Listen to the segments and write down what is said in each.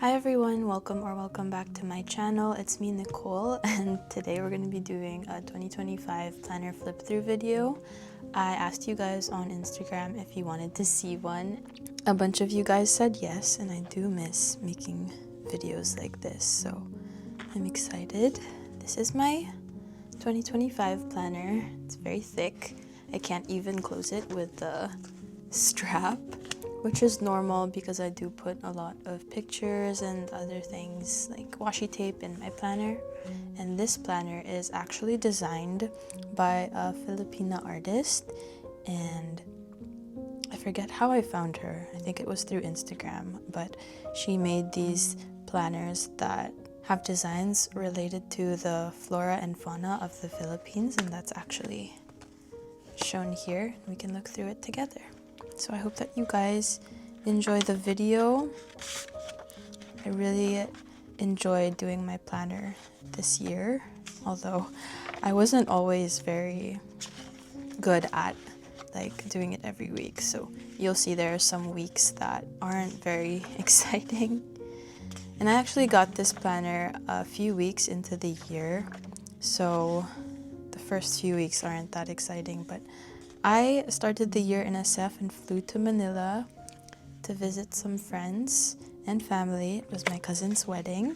Hi everyone, welcome back to my channel. It's me, Nicole, and today we're going to be doing a 2025 planner flip through video. I asked you guys on Instagram if you wanted to see one. A bunch of you guys said yes, and I do miss making videos like this, so I'm excited. This is my 2025 planner. It's very thick. I can't even close it with the strap, which is normal because I do put a lot of pictures and other things like washi tape in my planner. And this planner is actually designed by a Filipina artist, and I forget how I found her. I think it was through Instagram, but she made these planners that have designs related to the flora and fauna of the Philippines, and that's actually shown here. We can look through it together. So I hope that you guys enjoy the video. I really enjoyed doing my planner this year, although I wasn't always very good at doing it every week. So you'll see there are some weeks that aren't very exciting. And I actually got this planner a few weeks into the year, so the first few weeks aren't that exciting, but I started the year in SF and flew to Manila to visit some friends and family. It was my cousin's wedding.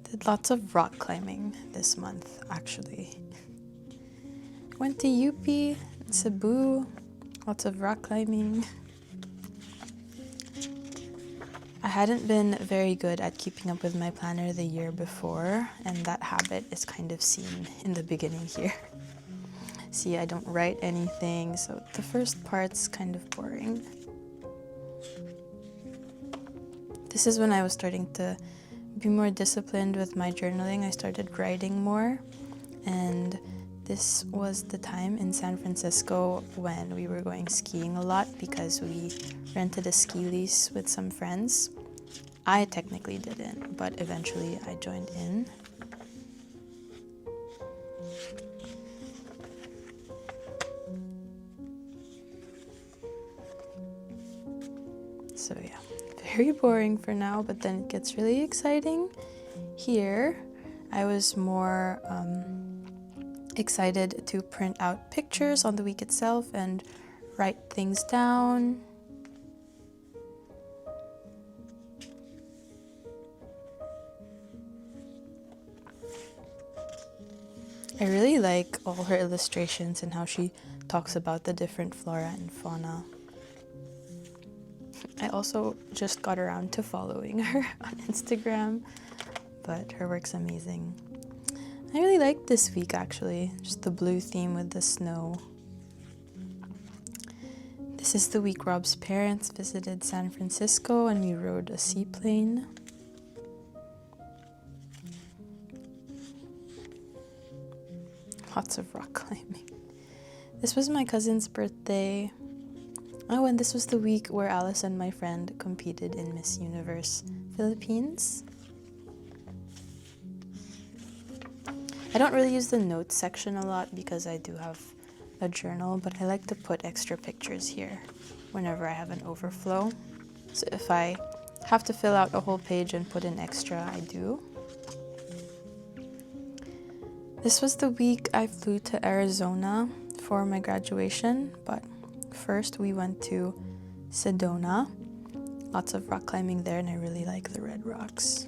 Did lots of rock climbing this month, actually. Went to UP, Cebu, lots of rock climbing. I hadn't been very good at keeping up with my planner the year before, and that habit is kind of seen in the beginning here. See, I don't write anything, so the first part's kind of boring. This is when I was starting to be more disciplined with my journaling. I started writing more, and this was the time in San Francisco when we were going skiing a lot because we rented a ski lease with some friends. I technically didn't, but eventually I joined in. So yeah, very boring for now, but then it gets really exciting. Here, I was more excited to print out pictures on the week itself and write things down. I really like all her illustrations and how she talks about the different flora and fauna. I also just got around to following her on Instagram, but her work's amazing. I really liked this week, actually, just the blue theme with the snow. This is the week Rob's parents visited San Francisco and we rode a seaplane. Lots of rock climbing. This was my cousin's birthday. Oh, and this was the week where Alice and my friend competed in Miss Universe Philippines. I don't really use the notes section a lot because I do have a journal, but I like to put extra pictures here whenever I have an overflow. So if I have to fill out a whole page and put in extra, I do. This was the week I flew to Arizona for my graduation, but first we went to Sedona. Lots of rock climbing there, and I really like the red rocks.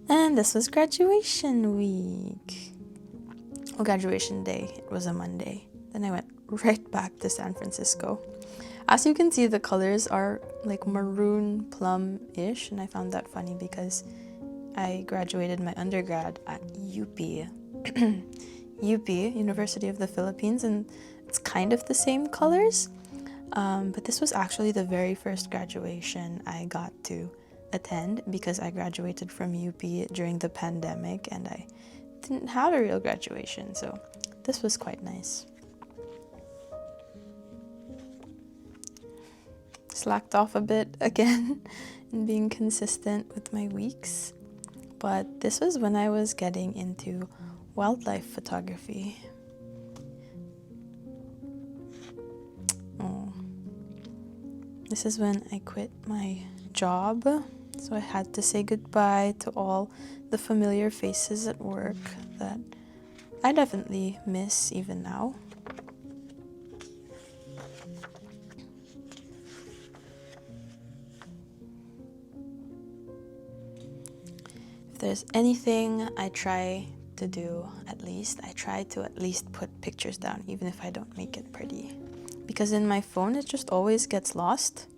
And this was graduation week. Well, graduation day. It was a Monday. Then I went right back to San Francisco. As you can see, the colors are like maroon plum-ish, and I found that funny because I graduated my undergrad at UP, UP, University of the Philippines, and it's kind of the same colors, but this was actually the very first graduation I got to attend because I graduated from UP during the pandemic and I didn't have a real graduation, so this was quite nice. Slacked off a bit again in being consistent with my weeks, but this was when I was getting into wildlife photography. Oh, This is when I quit my job, so I had to say goodbye to all the familiar faces at work that I definitely miss even now. If there's anything I try to do, I try to at least put pictures down, even if I don't make it pretty. Because in my phone, it just always gets lost.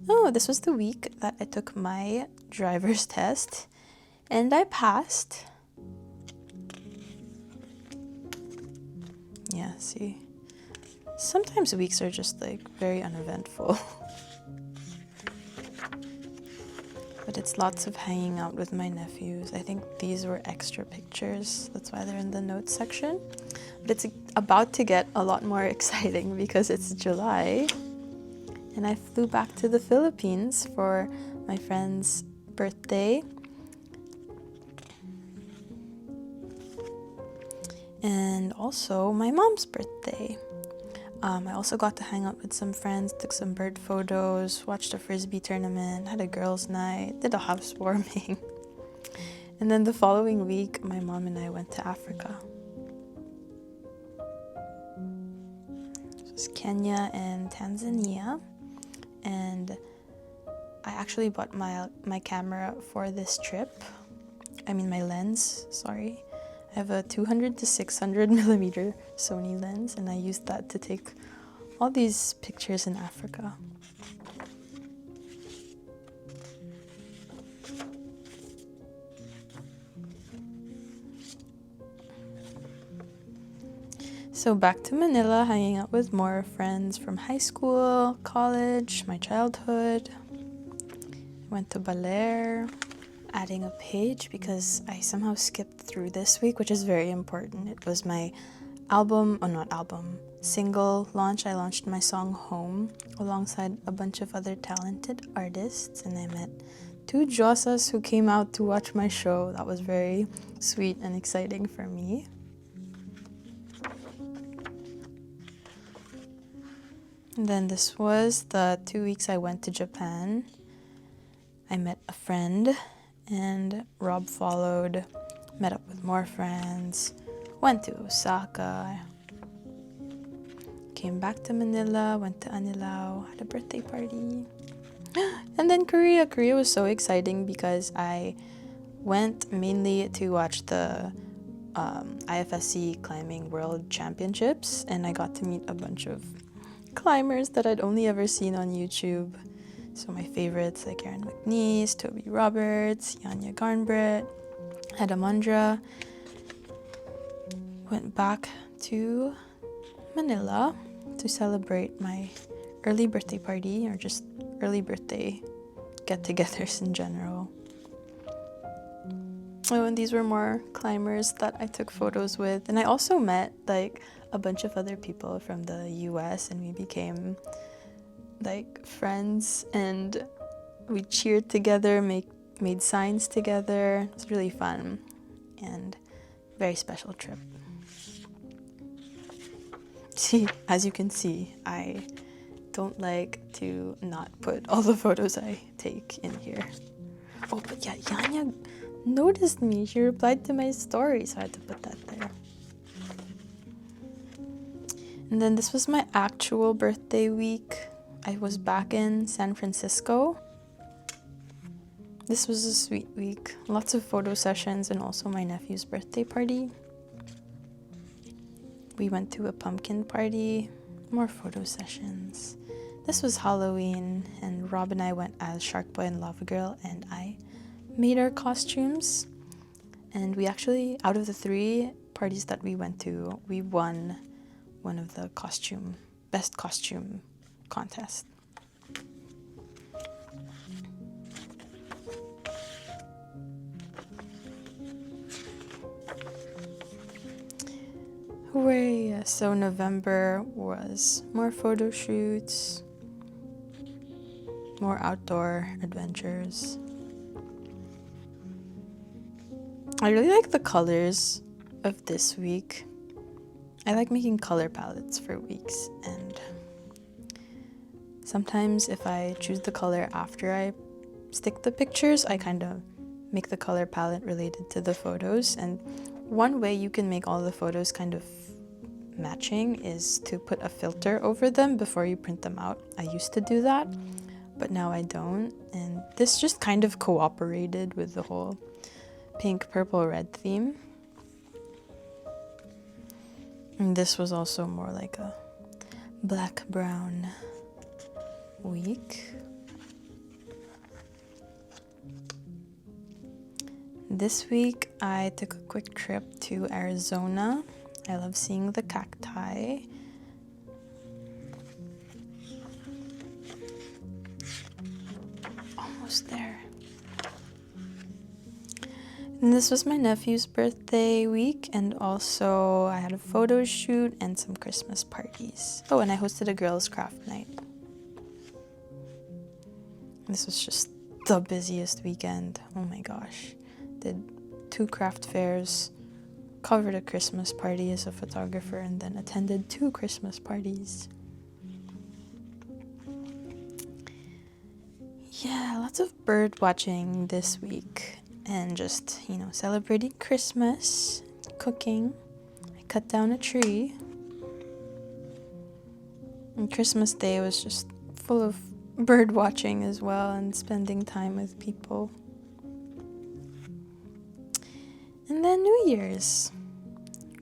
Oh, this was the week that I took my driver's test, and I passed. Yeah, see? Sometimes weeks are just like very uneventful. But it's lots of hanging out with my nephews. I think these were extra pictures. That's why they're in the notes section. But it's about to get a lot more exciting because it's July. And I flew back to the Philippines for my friend's birthday. And also my mom's birthday. I also got to hang out with some friends, took some bird photos, watched a frisbee tournament, had a girls' night, did a housewarming. And then the following week, my mom and I went to Africa. It was Kenya and Tanzania. And I actually bought my camera for this trip. I mean my lens, sorry. I have a 200 to 600 millimeter Sony lens, and I used that to take all these pictures in Africa. So back to Manila, hanging out with more friends from high school, college, my childhood. Went to Baler. Adding a page because I somehow skipped through this week, which is very important. It was my single launch. I launched my song Home alongside a bunch of other talented artists, and I met 2 Josas who came out to watch my show. That was very sweet and exciting for me. And then this was the 2 weeks I went to Japan. I met a friend, and Rob followed, met up with more friends, went to Osaka, came back to Manila, went to Anilao, had a birthday party. And then Korea. Korea was so exciting because I went mainly to watch the IFSC Climbing World Championships, and I got to meet a bunch of climbers that I'd only ever seen on YouTube. So my favorites like Erin McNeese, Toby Roberts, Yanya Garnbrett, Eda Mundra. Went back to Manila to celebrate my early birthday party, or just early birthday get-togethers in general. Oh, and these were more climbers that I took photos with. And I also met like a bunch of other people from the US, and we became like friends, and we cheered together, made signs together. It was really fun and very special trip. See, as you can see, I don't like to not put all the photos I take in here. Oh, but yeah, Yanya noticed me. She replied to my story, so I had to put that there. And then this was my actual birthday week. I was back in San Francisco. This was a sweet week. Lots of photo sessions and also my nephew's birthday party. We went to a pumpkin party, more photo sessions. This was Halloween, and Rob and I went as Shark Boy and Lava Girl, and I made our costumes. And we actually, out of the 3 parties that we went to, we won one of the best costume contest. Hooray! So November was more photo shoots, more outdoor adventures. I really like the colors of this week. I like making color palettes for weeks, and sometimes if I choose the color after I stick the pictures, I kind of make the color palette related to the photos. And one way you can make all the photos kind of matching is to put a filter over them before you print them out. I used to do that, but now I don't. And this just kind of cooperated with the whole pink, purple, red theme. And this was also more like a black, brown week. This week I took a quick trip to Arizona. I love seeing the cacti. Almost there. And this was my nephew's birthday week, and also I had a photo shoot and some Christmas parties. Oh, and I hosted a girls' craft night. This was just the busiest weekend. Oh my gosh. Did 2 craft fairs, covered a Christmas party as a photographer, and then attended 2 Christmas parties. Yeah, lots of bird watching this week. And just, you know, celebrating Christmas, cooking. I cut down a tree. And Christmas Day was just full of bird watching as well and spending time with people. And then New Year's.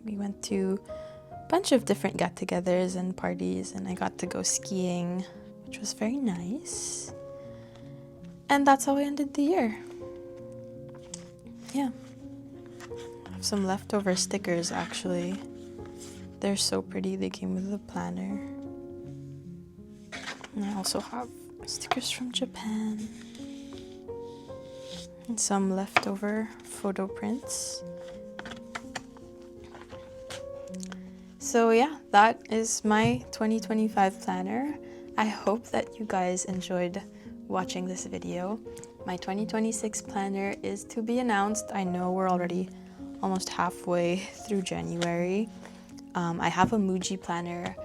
We went to a bunch of different get-togethers and parties, and I got to go skiing, which was very nice. And that's how I ended the year. Yeah. I have some leftover stickers actually. They're so pretty. They came with the planner. And I also have stickers from Japan. And some leftover photo prints. So yeah, that is my 2025 planner. I hope that you guys enjoyed watching this video. My 2026 planner is to be announced. I know we're already almost halfway through January. I have a Muji planner,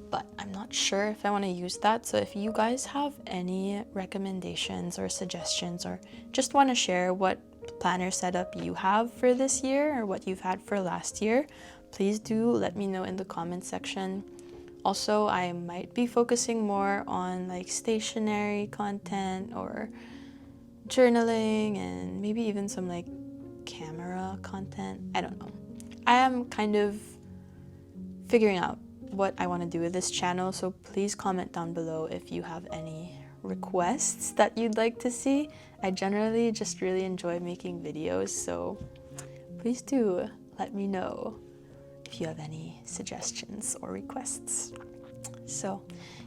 but I'm not sure if I want to use that. So if you guys have any recommendations or suggestions, or just want to share what planner setup you have for this year or what you've had for last year, please do let me know in the comment section. Also, I might be focusing more on like stationery content or journaling, and maybe even some like camera content. I don't know. I am kind of figuring out what I want to do with this channel, so please comment down below if you have any requests that you'd like to see. I generally just really enjoy making videos, so please do let me know if you have any suggestions or requests. So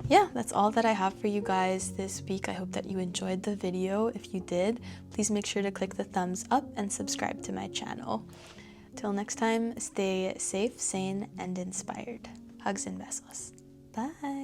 yeah, that's all that I have for you guys this week. I hope that you enjoyed the video. If you did, please make sure to click the thumbs up and subscribe to my channel. Till next time, stay safe, sane, and inspired. Hugs and besos. Bye!